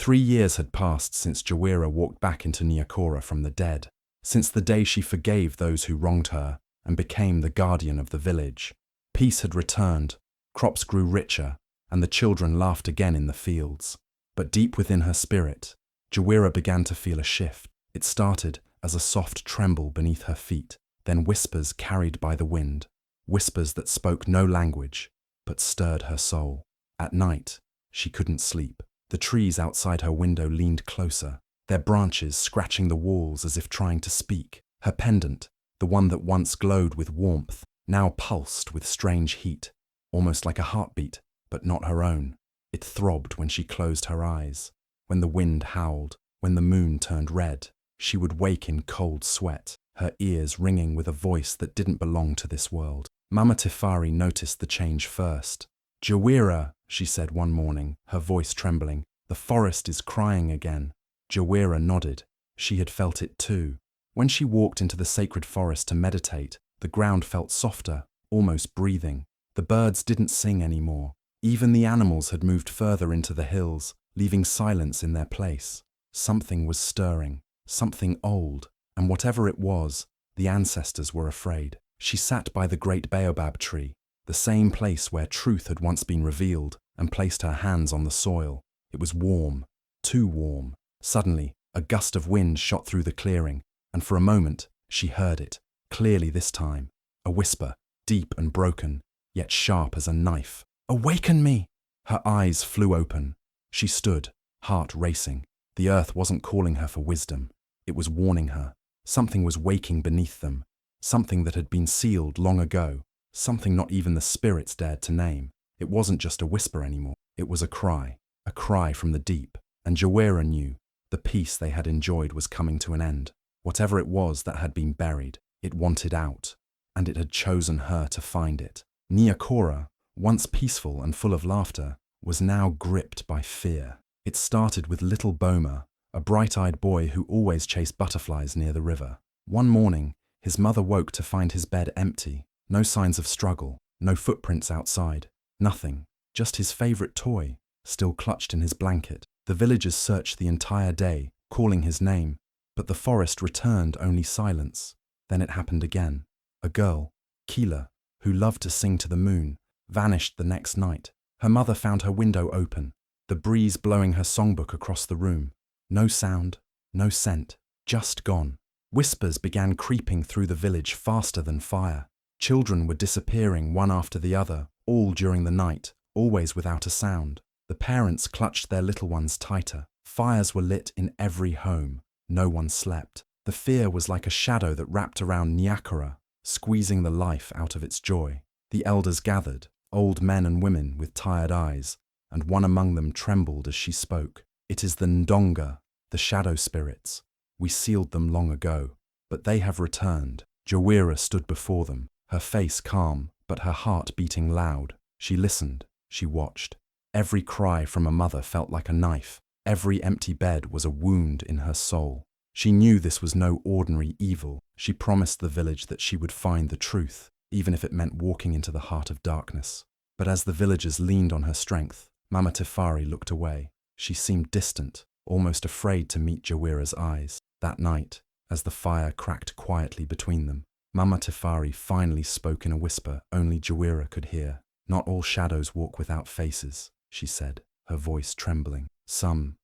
3 years had passed since Jowira walked back into Nyakora from the dead, since the day she forgave those who wronged her and became the guardian of the village. Peace had returned, crops grew richer, and the children laughed again in the fields. But deep within her spirit, Jowira began to feel a shift. It started as a soft tremble beneath her feet, then whispers carried by the wind, whispers that spoke no language, but stirred her soul. At night, she couldn't sleep. The trees outside her window leaned closer, their branches scratching the walls as if trying to speak. Her pendant, the one that once glowed with warmth, now pulsed with strange heat, almost like a heartbeat, but not her own. It throbbed when she closed her eyes, when the wind howled, when the moon turned red. She would wake in cold sweat, her ears ringing with a voice that didn't belong to this world. Mama Tifari noticed the change first. "Jowira," she said one morning, her voice trembling, "the forest is crying again." Jowira nodded. She had felt it too. When she walked into the sacred forest to meditate, the ground felt softer, almost breathing. The birds didn't sing anymore. Even the animals had moved further into the hills, leaving silence in their place. Something was stirring, something old, and whatever it was, the ancestors were afraid. She sat by the great baobab tree, the same place where truth had once been revealed, and placed her hands on the soil. It was warm, too warm. Suddenly, a gust of wind shot through the clearing, and for a moment, she heard it, clearly this time. A whisper, deep and broken, yet sharp as a knife. "Awaken me!" Her eyes flew open. She stood, heart racing. The earth wasn't calling her for wisdom. It was warning her. Something was waking beneath them. Something that had been sealed long ago. Something not even the spirits dared to name. It wasn't just a whisper anymore. It was a cry from the deep. And Jowira knew the peace they had enjoyed was coming to an end. Whatever it was that had been buried, it wanted out, and it had chosen her to find it. Nyakora, once peaceful and full of laughter, was now gripped by fear. It started with little Boma, a bright-eyed boy who always chased butterflies near the river. One morning, his mother woke to find his bed empty. No signs of struggle, no footprints outside, nothing, just his favorite toy, still clutched in his blanket. The villagers searched the entire day, calling his name, but the forest returned only silence. Then it happened again. A girl, Kila, who loved to sing to the moon, vanished the next night. Her mother found her window open, the breeze blowing her songbook across the room. No sound, no scent, just gone. Whispers began creeping through the village faster than fire. Children were disappearing one after the other, all during the night, always without a sound. The parents clutched their little ones tighter. Fires were lit in every home. No one slept. The fear was like a shadow that wrapped around Nyakara, squeezing the life out of its joy. The elders gathered, old men and women with tired eyes, and one among them trembled as she spoke. "It is the Ndonga, the shadow spirits. We sealed them long ago, but they have returned." Jowira stood before them, her face calm, but her heart beating loud. She listened, she watched. Every cry from a mother felt like a knife. Every empty bed was a wound in her soul. She knew this was no ordinary evil. She promised the village that she would find the truth, even if it meant walking into the heart of darkness. But as the villagers leaned on her strength, Mama Tifari looked away. She seemed distant, almost afraid to meet Jowira's eyes. That night, as the fire cracked quietly between them, Mama Tifari finally spoke in a whisper only Jowira could hear. "Not all shadows walk without faces," she said, her voice trembling. Some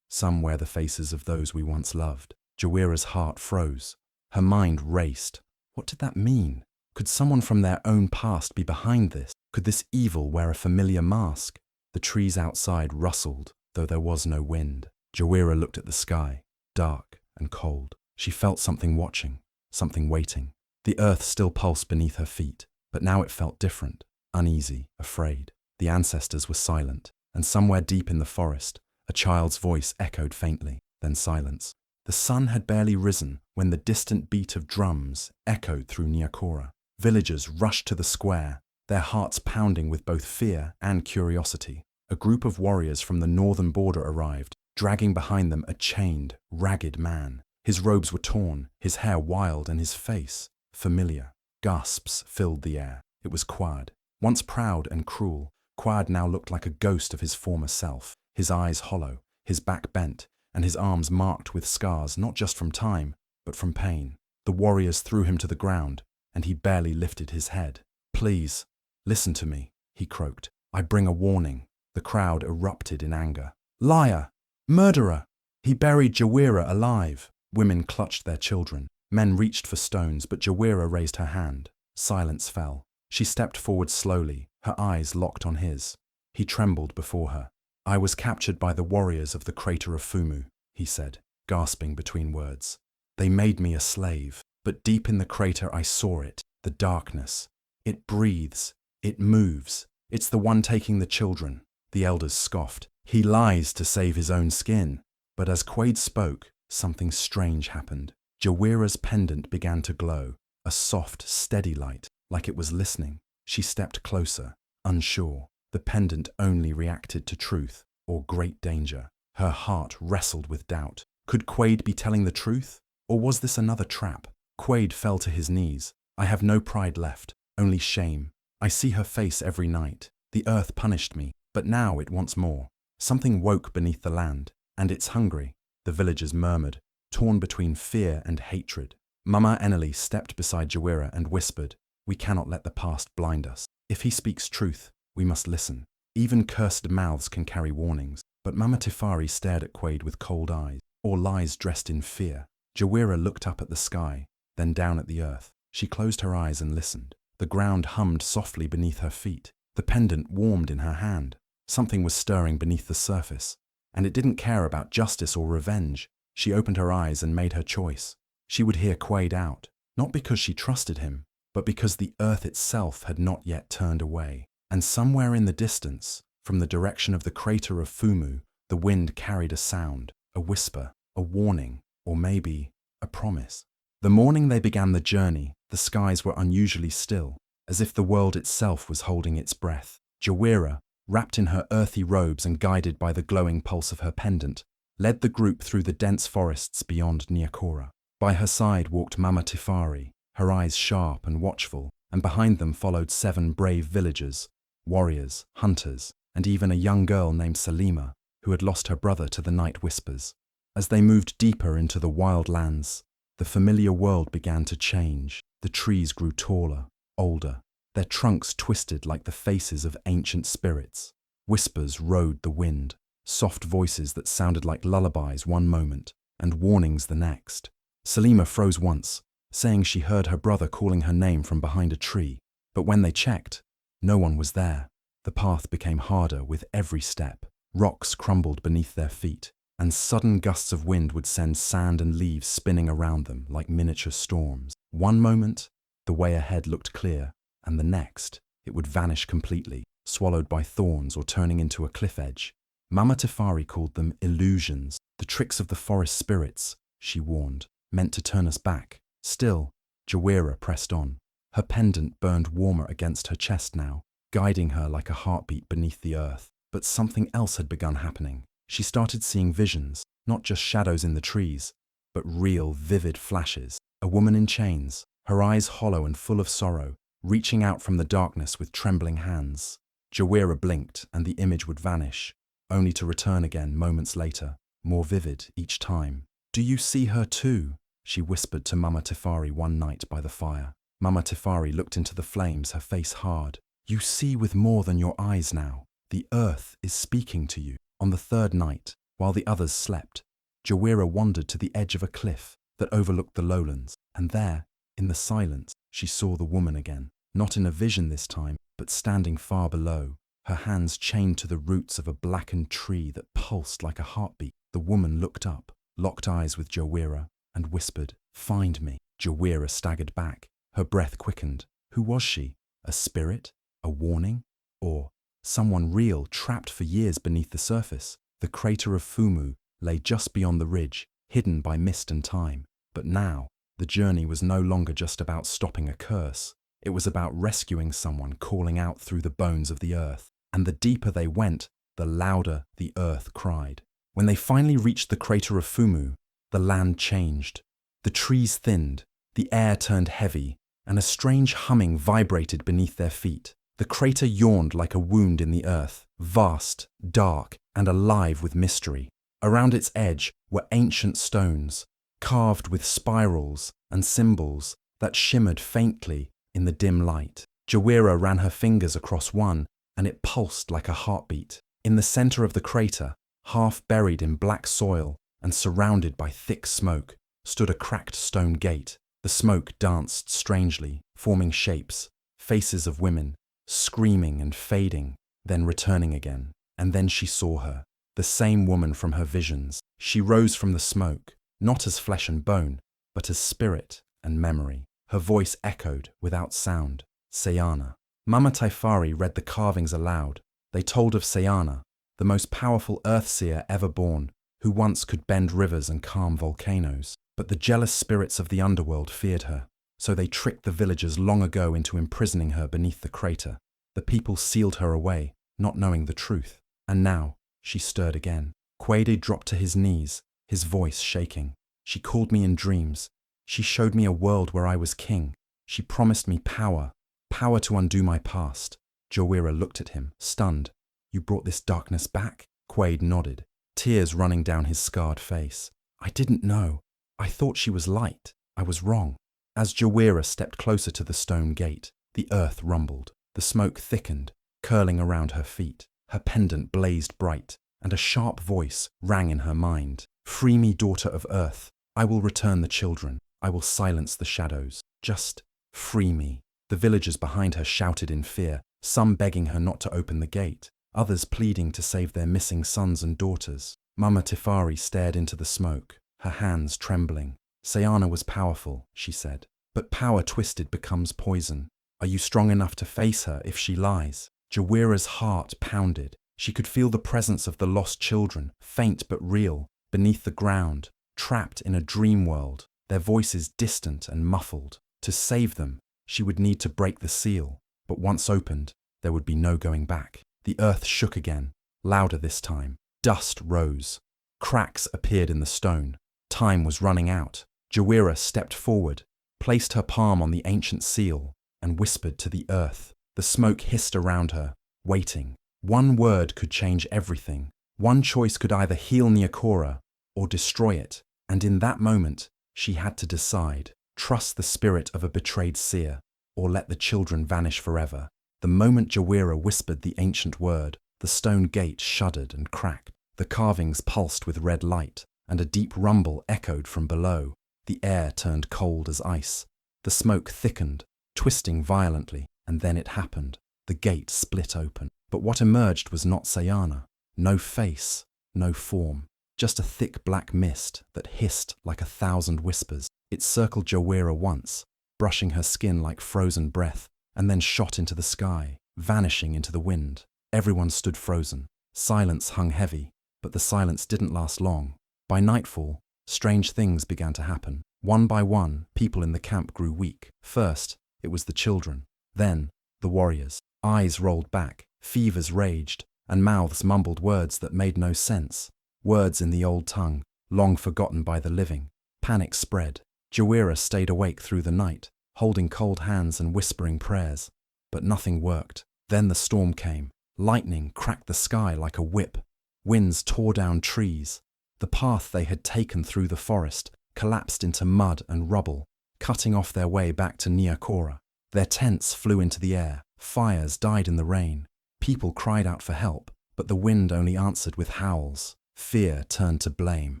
wear the faces of those we once loved." Jowira's heart froze. Her mind raced. What did that mean? Could someone from their own past be behind this? Could this evil wear a familiar mask? The trees outside rustled, though there was no wind. Jowira looked at the sky, dark and cold. She felt something watching, something waiting. The earth still pulsed beneath her feet, but now it felt different, uneasy, afraid. The ancestors were silent, and somewhere deep in the forest, a child's voice echoed faintly, then silence. The sun had barely risen when the distant beat of drums echoed through Nyakora. Villagers rushed to the square, their hearts pounding with both fear and curiosity. A group of warriors from the northern border arrived, dragging behind them a chained, ragged man. His robes were torn, his hair wild, and his face familiar. Gasps filled the air. It was Quad. Once proud and cruel, Quad now looked like a ghost of his former self, his eyes hollow, his back bent, and his arms marked with scars not just from time, but from pain. The warriors threw him to the ground, and he barely lifted his head. "Please, listen to me," he croaked. "I bring a warning." The crowd erupted in anger. "Liar! Murderer! He buried Jowira alive!" Women clutched their children. Men reached for stones, but Jowira raised her hand. Silence fell. She stepped forward slowly, her eyes locked on his. He trembled before her. "I was captured by the warriors of the crater of Fumu," he said, gasping between words. "They made me a slave, but deep in the crater I saw it, the darkness. It breathes, it moves. It's the one taking the children." The elders scoffed. "He lies to save his own skin." But as Quaid spoke, something strange happened. Jowira's pendant began to glow, a soft, steady light, like it was listening. She stepped closer, unsure. The pendant only reacted to truth or great danger. Her heart wrestled with doubt. Could Quaid be telling the truth? Or was this another trap? Quaid fell to his knees. "I have no pride left, only shame. I see her face every night. The earth punished me, but now it wants more." Something woke beneath the land, and it's hungry, the villagers murmured, torn between fear and hatred. Mama Eneli stepped beside Jowira and whispered, "We cannot let the past blind us. If he speaks truth, we must listen. Even cursed mouths can carry warnings." But Mama Tifari stared at Quaid with cold eyes, or lies dressed in fear. Jowira looked up at the sky, then down at the earth. She closed her eyes and listened. The ground hummed softly beneath her feet. The pendant warmed in her hand. Something was stirring beneath the surface, and it didn't care about justice or revenge. She opened her eyes and made her choice. She would hear Quaid out, not because she trusted him, but because the earth itself had not yet turned away. And somewhere in the distance, from the direction of the crater of Fumu, the wind carried a sound, a whisper, a warning, or maybe a promise. The morning they began the journey, the skies were unusually still, as if the world itself was holding its breath. Jowira, wrapped in her earthy robes and guided by the glowing pulse of her pendant, led the group through the dense forests beyond Nyakora. By her side walked Mama Tifari, her eyes sharp and watchful, and behind them followed 7 brave villagers, warriors, hunters, and even a young girl named Salima, who had lost her brother to the night whispers. As they moved deeper into the wild lands, the familiar world began to change. The trees grew taller, older, their trunks twisted like the faces of ancient spirits. Whispers rode the wind, soft voices that sounded like lullabies one moment and warnings the next. Salima froze once, saying she heard her brother calling her name from behind a tree, but when they checked, no one was there. The path became harder with every step. Rocks crumbled beneath their feet, and sudden gusts of wind would send sand and leaves spinning around them like miniature storms. One moment, the way ahead looked clear, and the next, it would vanish completely, swallowed by thorns or turning into a cliff edge. Mama Tifari called them illusions, the tricks of the forest spirits, she warned, meant to turn us back. Still, Jowira pressed on. Her pendant burned warmer against her chest now, guiding her like a heartbeat beneath the earth. But something else had begun happening. She started seeing visions, not just shadows in the trees, but real, vivid flashes. A woman in chains, her eyes hollow and full of sorrow, reaching out from the darkness with trembling hands. Jowira blinked and the image would vanish, only to return again moments later, more vivid each time. "Do you see her too?" she whispered to Mama Tifari one night by the fire. Mama Tifari looked into the flames, her face hard. "You see with more than your eyes now. The earth is speaking to you." On the 3rd night, while the others slept, Jowira wandered to the edge of a cliff that overlooked the lowlands, and there, in the silence, she saw the woman again. Not in a vision this time, but standing far below, her hands chained to the roots of a blackened tree that pulsed like a heartbeat. The woman looked up, locked eyes with Jowira, and whispered, "Find me." Jowira staggered back, her breath quickened. Who was she? A spirit? A warning? Or someone real trapped for years beneath the surface? The crater of Fumu lay just beyond the ridge, hidden by mist and time. But now, the journey was no longer just about stopping a curse. It was about rescuing someone calling out through the bones of the earth. And the deeper they went, the louder the earth cried. When they finally reached the crater of Fumu, the land changed. The trees thinned, the air turned heavy, and a strange humming vibrated beneath their feet. The crater yawned like a wound in the earth, vast, dark, and alive with mystery. Around its edge were ancient stones, carved with spirals and symbols that shimmered faintly in the dim light. Jowira ran her fingers across one, and it pulsed like a heartbeat. In the center of the crater, half buried in black soil and surrounded by thick smoke, stood a cracked stone gate. The smoke danced strangely, forming shapes, faces of women, screaming and fading, then returning again. And then she saw her, the same woman from her visions. She rose from the smoke, not as flesh and bone, but as spirit and memory. Her voice echoed without sound. Sayana. Mama Taifari read the carvings aloud. They told of Sayana, the most powerful earthseer ever born, who once could bend rivers and calm volcanoes. But the jealous spirits of the underworld feared her, so they tricked the villagers long ago into imprisoning her beneath the crater. The people sealed her away, not knowing the truth. And now, she stirred again. Quade dropped to his knees, his voice shaking. She called me in dreams. She showed me a world where I was king. She promised me power, power to undo my past. Jowira looked at him, stunned. You brought this darkness back? Quade nodded, tears running down his scarred face. I didn't know. I thought she was light. I was wrong. As Jowira stepped closer to the stone gate, the earth rumbled. The smoke thickened, curling around her feet. Her pendant blazed bright, and a sharp voice rang in her mind. Free me, daughter of earth. I will return the children. I will silence the shadows. Just free me. The villagers behind her shouted in fear, some begging her not to open the gate, others pleading to save their missing sons and daughters. Mama Tifari stared into the smoke, her hands trembling. Sayana was powerful, she said, but power twisted becomes poison. Are you strong enough to face her if she lies? Jowira's heart pounded. She could feel the presence of the lost children, faint but real, beneath the ground, trapped in a dream world, their voices distant and muffled. To save them, she would need to break the seal, but once opened, there would be no going back. The earth shook again, louder this time. Dust rose. Cracks appeared in the stone. Time was running out. Jowira stepped forward, placed her palm on the ancient seal, and whispered to the earth. The smoke hissed around her, waiting. One word could change everything. One choice could either heal Nyakora or destroy it, and in that moment, she had to decide. Trust the spirit of a betrayed seer, or let the children vanish forever. The moment Jowira whispered the ancient word, the stone gate shuddered and cracked. The carvings pulsed with red light, and a deep rumble echoed from below. The air turned cold as ice. The smoke thickened, twisting violently, and then it happened. The gate split open. But what emerged was not Sayana. No face, no form. Just a thick black mist that hissed like 1,000 whispers. It circled Jowira once, brushing her skin like frozen breath, and then shot into the sky, vanishing into the wind. Everyone stood frozen. Silence hung heavy, but the silence didn't last long. By nightfall, strange things began to happen. One by one, people in the camp grew weak. First, it was the children. Then, the warriors. Eyes rolled back, fevers raged, and mouths mumbled words that made no sense. Words in the old tongue, long forgotten by the living. Panic spread. Jowira stayed awake through the night, holding cold hands and whispering prayers. But nothing worked. Then the storm came. Lightning cracked the sky like a whip. Winds tore down trees. The path they had taken through the forest collapsed into mud and rubble, cutting off their way back to Nyakora. Their tents flew into the air. Fires died in the rain. People cried out for help, but the wind only answered with howls. Fear turned to blame.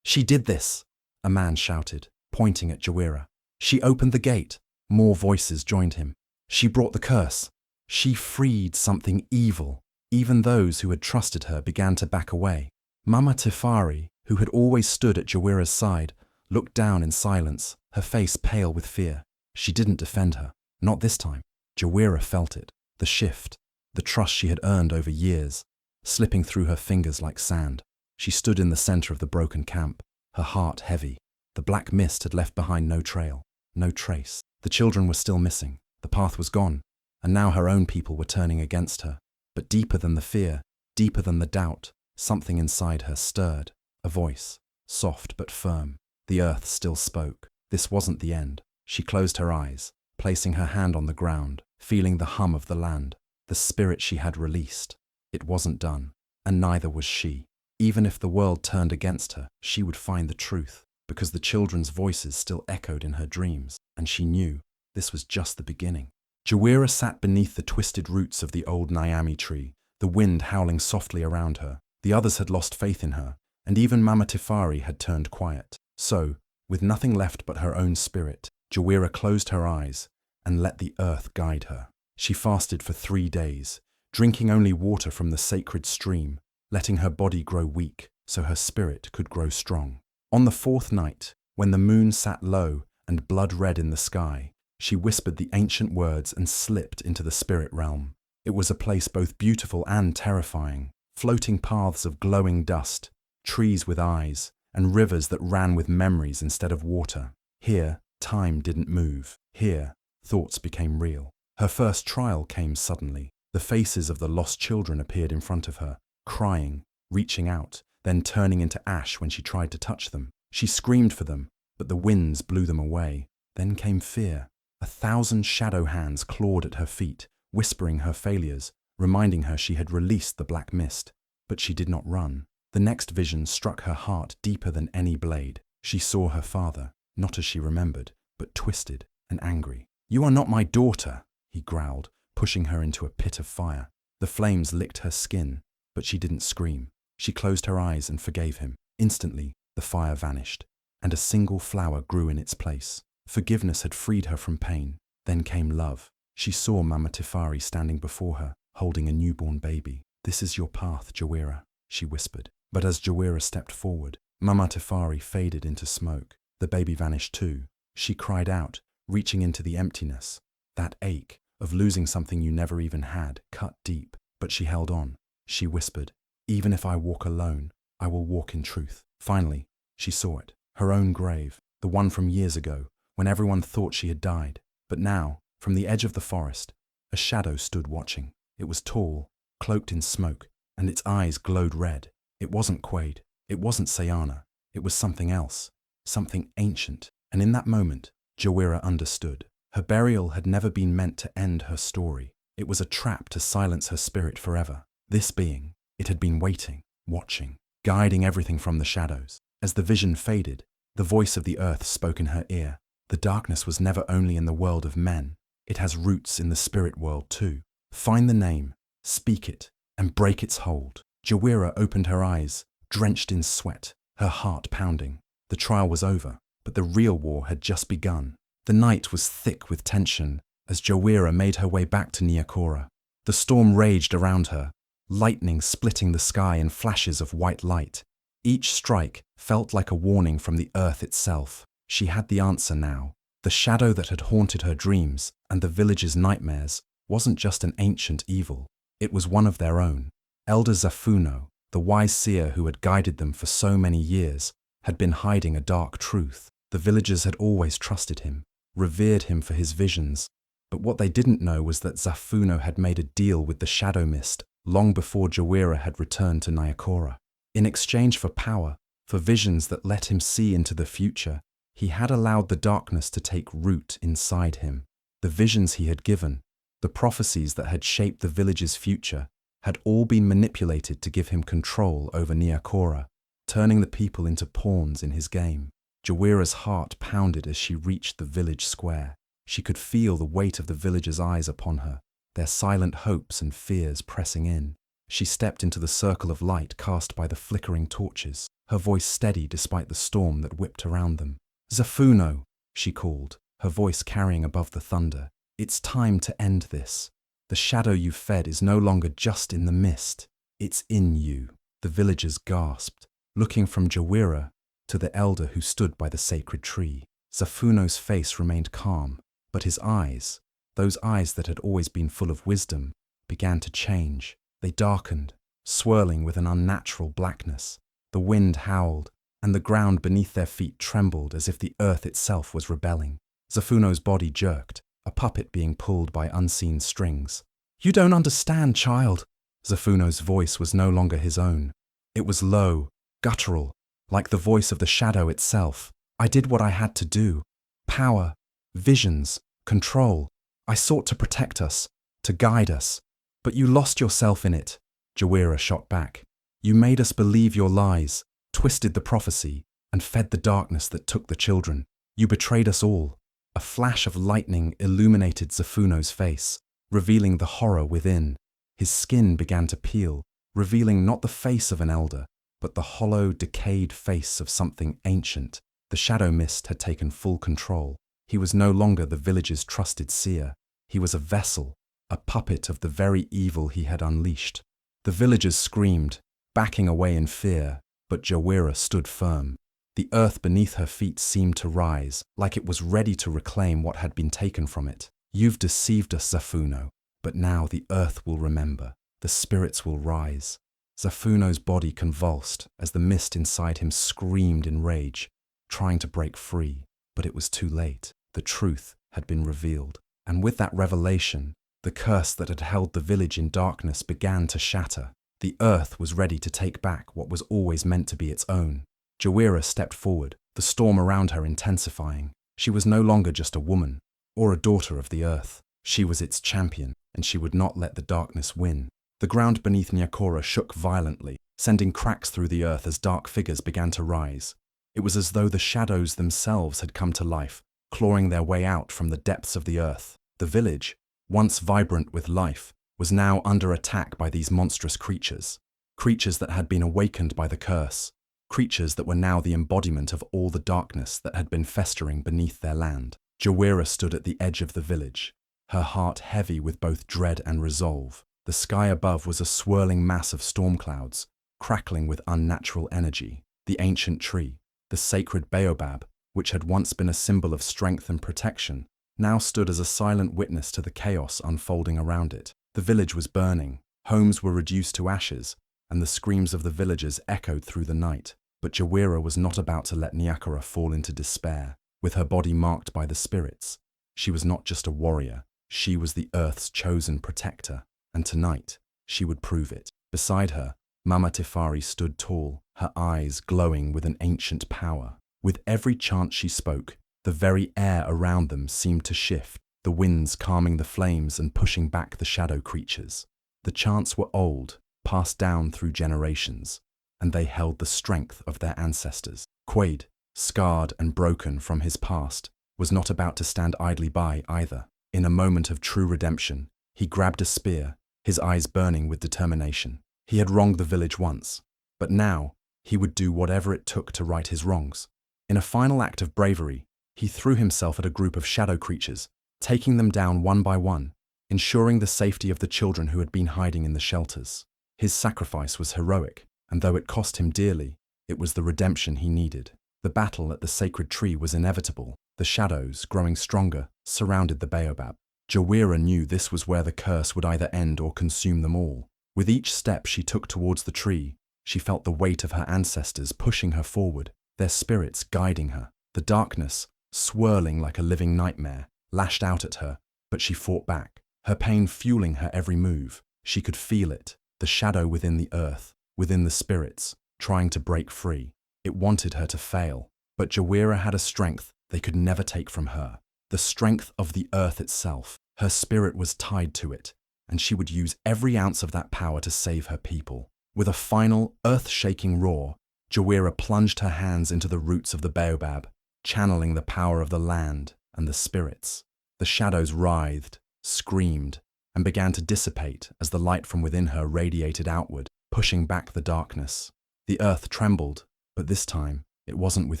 She did this, a man shouted, pointing at Jowira. She opened the gate. More voices joined him. She brought the curse. She freed something evil. Even those who had trusted her began to back away. Mama Tifari, who had always stood at Jowira's side, looked down in silence, her face pale with fear. She didn't defend her. Not this time. Jowira felt it. The shift. The trust she had earned over years, slipping through her fingers like sand. She stood in the center of the broken camp, her heart heavy. The black mist had left behind no trail, no trace. The children were still missing. The path was gone, and now her own people were turning against her. But deeper than the fear, deeper than the doubt, something inside her stirred. A voice, soft but firm. The earth still spoke. This wasn't the end. She closed her eyes, placing her hand on the ground, feeling the hum of the land. The spirit she had released. It wasn't done, and neither was she. Even if the world turned against her, she would find the truth, because the children's voices still echoed in her dreams, and she knew this was just the beginning. Jowira sat beneath the twisted roots of the old Nyami tree, the wind howling softly around her. The others had lost faith in her, and even Mama Tifari had turned quiet. So, with nothing left but her own spirit, Jowira closed her eyes and let the earth guide her. She fasted for 3 days, drinking only water from the sacred stream, letting her body grow weak so her spirit could grow strong. On the 4th night, when the moon sat low and blood red in the sky, she whispered the ancient words and slipped into the spirit realm. It was a place both beautiful and terrifying, floating paths of glowing dust, trees with eyes, and rivers that ran with memories instead of water. Here, time didn't move. Here, thoughts became real. Her first trial came suddenly. The faces of the lost children appeared in front of her, crying, reaching out, then turning into ash when she tried to touch them. She screamed for them, but the winds blew them away. Then came fear. 1,000 shadow hands clawed at her feet, whispering her failures, reminding her she had released the black mist. But she did not run. The next vision struck her heart deeper than any blade. She saw her father, not as she remembered, but twisted and angry. "You are not my daughter," he growled, pushing her into a pit of fire. The flames licked her skin, but she didn't scream. She closed her eyes and forgave him. Instantly, the fire vanished, and a single flower grew in its place. Forgiveness had freed her from pain. Then came love. She saw Mama Tifari standing before her, holding a newborn baby. "This is your path, Jowira," she whispered. But as Jowira stepped forward, Mama Tifari faded into smoke. The baby vanished too. She cried out, reaching into the emptiness. That ache of losing something you never even had cut deep, but she held on. She whispered, "Even if I walk alone, I will walk in truth." Finally, she saw it. Her own grave, the one from years ago, when everyone thought she had died. But now, from the edge of the forest, a shadow stood watching. It was tall, cloaked in smoke, and its eyes glowed red. It wasn't Quaid. It wasn't Sayana. It was something else, something ancient. And in that moment, Jowira understood. Her burial had never been meant to end her story. It was a trap to silence her spirit forever. This being, it had been waiting, watching, guiding everything from the shadows. As the vision faded, the voice of the earth spoke in her ear. The darkness was never only in the world of men. It has roots in the spirit world too. Find the name, speak it, and break its hold. Jowira opened her eyes, drenched in sweat, her heart pounding. The trial was over, but the real war had just begun. The night was thick with tension as Jowira made her way back to Nyakora. The storm raged around her, lightning splitting the sky in flashes of white light. Each strike felt like a warning from the earth itself. She had the answer now. The shadow that had haunted her dreams and the village's nightmares wasn't just an ancient evil. It was one of their own. Elder Zafuno, the wise seer who had guided them for so many years, had been hiding a dark truth. The villagers had always trusted him, revered him for his visions, but what they didn't know was that Zafuno had made a deal with the shadow mist long before Jowira had returned to Nyakora. In exchange for power, for visions that let him see into the future, he had allowed the darkness to take root inside him. The visions he had given, the prophecies that had shaped the village's future, had all been manipulated to give him control over Nyakora, turning the people into pawns in his game. Jowira's heart pounded as she reached the village square. She could feel the weight of the villagers' eyes upon her, their silent hopes and fears pressing in. She stepped into the circle of light cast by the flickering torches, her voice steady despite the storm that whipped around them. "Zafuno," she called, her voice carrying above the thunder. "It's time to end this. The shadow you fed is no longer just in the mist. It's in you." The villagers gasped, looking from Jowira to the elder who stood by the sacred tree. Zafuno's face remained calm, but his eyes, those eyes that had always been full of wisdom, began to change. They darkened, swirling with an unnatural blackness. The wind howled, and the ground beneath their feet trembled as if the earth itself was rebelling. Zafuno's body jerked, a puppet being pulled by unseen strings. "You don't understand, child." Zafuno's voice was no longer his own. It was low, guttural, like the voice of the shadow itself. "I did what I had to do. Power, visions, control. I sought to protect us, to guide us. But you lost yourself in it." Jowira shot back. You made us believe your lies, twisted the prophecy, and fed the darkness that took the children. You betrayed us all. A flash of lightning illuminated Zafuno's face, revealing the horror within. His skin began to peel, revealing not the face of an elder, but the hollow, decayed face of something ancient. The shadow mist had taken full control. He was no longer the village's trusted seer. He was a vessel, a puppet of the very evil he had unleashed. The villagers screamed, backing away in fear, but Jowira stood firm. The earth beneath her feet seemed to rise, like it was ready to reclaim what had been taken from it. You've deceived us, Zafuno, but now the earth will remember. The spirits will rise. Zafuno's body convulsed as the mist inside him screamed in rage, trying to break free, but it was too late. The truth had been revealed, and with that revelation, the curse that had held the village in darkness began to shatter. The earth was ready to take back what was always meant to be its own. Jowira stepped forward, the storm around her intensifying. She was no longer just a woman, or a daughter of the earth. She was its champion, and she would not let the darkness win. The ground beneath Nyakora shook violently, sending cracks through the earth as dark figures began to rise. It was as though the shadows themselves had come to life, clawing their way out from the depths of the earth. The village, once vibrant with life, was now under attack by these monstrous creatures. Creatures that had been awakened by the curse. Creatures that were now the embodiment of all the darkness that had been festering beneath their land. Jowira stood at the edge of the village, her heart heavy with both dread and resolve. The sky above was a swirling mass of storm clouds, crackling with unnatural energy. The ancient tree, the sacred baobab, which had once been a symbol of strength and protection, now stood as a silent witness to the chaos unfolding around it. The village was burning, homes were reduced to ashes, and the screams of the villagers echoed through the night. But Jowira was not about to let Nyakora fall into despair. With her body marked by the spirits, she was not just a warrior, she was the earth's chosen protector, and tonight she would prove it. Beside her, Mama Tifari stood tall, her eyes glowing with an ancient power. With every chant she spoke, the very air around them seemed to shift, the winds calming the flames and pushing back the shadow creatures. The chants were old, passed down through generations, and they held the strength of their ancestors. Quaid, scarred and broken from his past, was not about to stand idly by either. In a moment of true redemption, he grabbed a spear, his eyes burning with determination. He had wronged the village once, but now he would do whatever it took to right his wrongs. In a final act of bravery, he threw himself at a group of shadow creatures, taking them down one by one, ensuring the safety of the children who had been hiding in the shelters. His sacrifice was heroic, and though it cost him dearly, it was the redemption he needed. The battle at the sacred tree was inevitable. The shadows, growing stronger, surrounded the baobab. Jowira knew this was where the curse would either end or consume them all. With each step she took towards the tree, she felt the weight of her ancestors pushing her forward, their spirits guiding her. The darkness, swirling like a living nightmare, lashed out at her, but she fought back, her pain fueling her every move. She could feel it, the shadow within the earth, within the spirits, trying to break free. It wanted her to fail, but Jowira had a strength they could never take from her. The strength of the earth itself. Her spirit was tied to it, and she would use every ounce of that power to save her people. With a final, earth-shaking roar, Jowira plunged her hands into the roots of the baobab, channeling the power of the land and the spirits. The shadows writhed, screamed, and began to dissipate as the light from within her radiated outward, pushing back the darkness. The earth trembled, but this time it wasn't with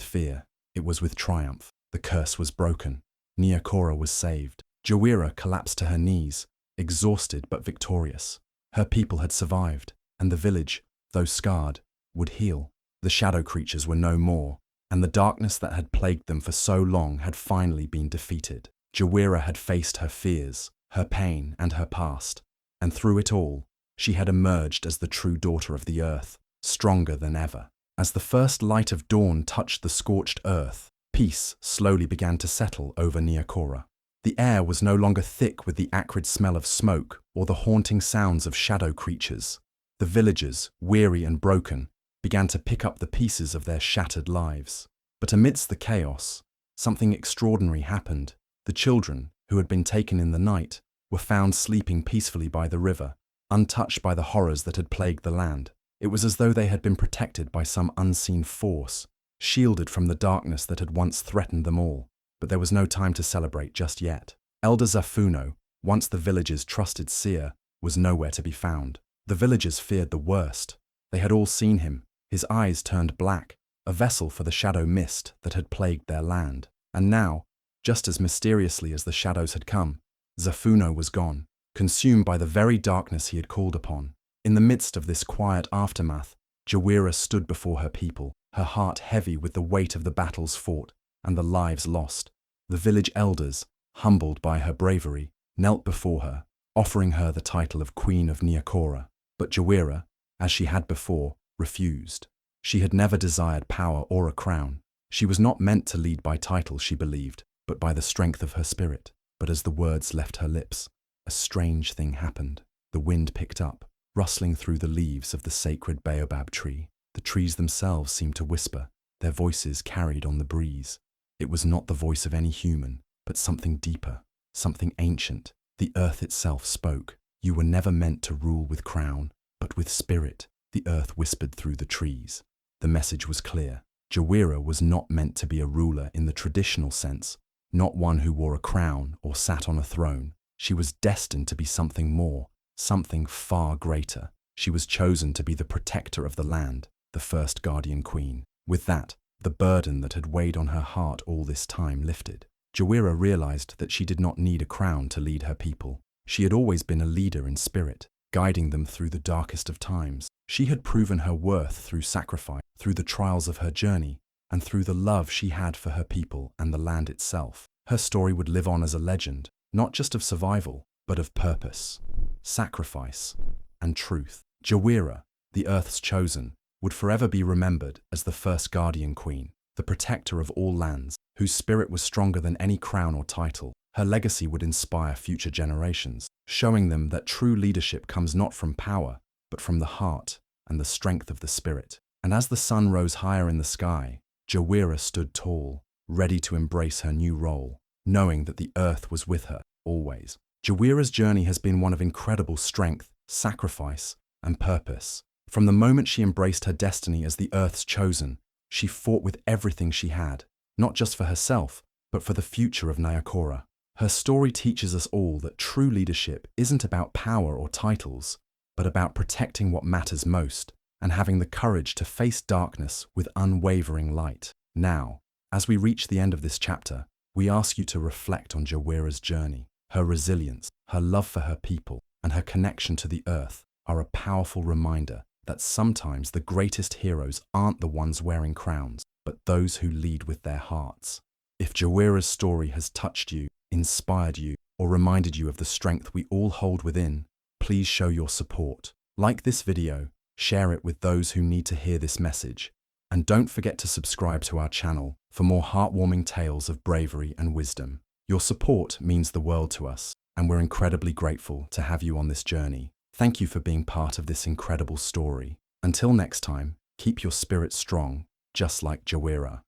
fear, it was with triumph. The curse was broken. Nyakora was saved. Jowira collapsed to her knees, exhausted but victorious. Her people had survived, and the village, though scarred, would heal. The shadow creatures were no more, and the darkness that had plagued them for so long had finally been defeated. Jowira had faced her fears, her pain, and her past, and through it all, she had emerged as the true daughter of the earth, stronger than ever. As the first light of dawn touched the scorched earth, peace slowly began to settle over Nyakora. The air was no longer thick with the acrid smell of smoke or the haunting sounds of shadow creatures. The villagers, weary and broken, began to pick up the pieces of their shattered lives. But amidst the chaos, something extraordinary happened. The children, who had been taken in the night, were found sleeping peacefully by the river, untouched by the horrors that had plagued the land. It was as though they had been protected by some unseen force, shielded from the darkness that had once threatened them all. But there was no time to celebrate just yet. Elder Zafuno, once the village's trusted seer, was nowhere to be found. The villagers feared the worst. They had all seen him, his eyes turned black, a vessel for the shadow mist that had plagued their land. And now, just as mysteriously as the shadows had come, Zafuno was gone, consumed by the very darkness he had called upon. In the midst of this quiet aftermath, Jowira stood before her people, her heart heavy with the weight of the battles fought and the lives lost. The village elders, humbled by her bravery, knelt before her, offering her the title of Queen of Nyakora. But Jowira, as she had before, refused. She had never desired power or a crown. She was not meant to lead by title, she believed, but by the strength of her spirit. But as the words left her lips, a strange thing happened. The wind picked up, rustling through the leaves of the sacred baobab tree. The trees themselves seemed to whisper, their voices carried on the breeze. It was not the voice of any human, but something deeper, something ancient. The earth itself spoke. You were never meant to rule with crown, but with spirit, the earth whispered through the trees. The message was clear. Jowira was not meant to be a ruler in the traditional sense, not one who wore a crown or sat on a throne. She was destined to be something more, something far greater. She was chosen to be the protector of the land, the first guardian queen. With that, the burden that had weighed on her heart all this time lifted. Jowira realized that she did not need a crown to lead her people. She had always been a leader in spirit, guiding them through the darkest of times. She had proven her worth through sacrifice, through the trials of her journey, and through the love she had for her people and the land itself. Her story would live on as a legend, not just of survival, but of purpose, sacrifice, and truth. Jowira, the Earth's chosen, would forever be remembered as the first guardian queen, the protector of all lands, whose spirit was stronger than any crown or title. Her legacy would inspire future generations, showing them that true leadership comes not from power, but from the heart and the strength of the spirit. And as the sun rose higher in the sky, Jowira stood tall, ready to embrace her new role, knowing that the earth was with her, always. Jowira's journey has been one of incredible strength, sacrifice, and purpose. From the moment she embraced her destiny as the earth's chosen, she fought with everything she had, not just for herself, but for the future of Nyakora. Her story teaches us all that true leadership isn't about power or titles, but about protecting what matters most and having the courage to face darkness with unwavering light. Now, as we reach the end of this chapter, we ask you to reflect on Jowira's journey. Her resilience, her love for her people, and her connection to the earth are a powerful reminder that sometimes the greatest heroes aren't the ones wearing crowns, but those who lead with their hearts. If Jowira's story has touched you, inspired you, or reminded you of the strength we all hold within, please show your support. Like this video, share it with those who need to hear this message, and don't forget to subscribe to our channel for more heartwarming tales of bravery and wisdom. Your support means the world to us, and we're incredibly grateful to have you on this journey. Thank you for being part of this incredible story. Until next time, keep your spirit strong, just like Jowira.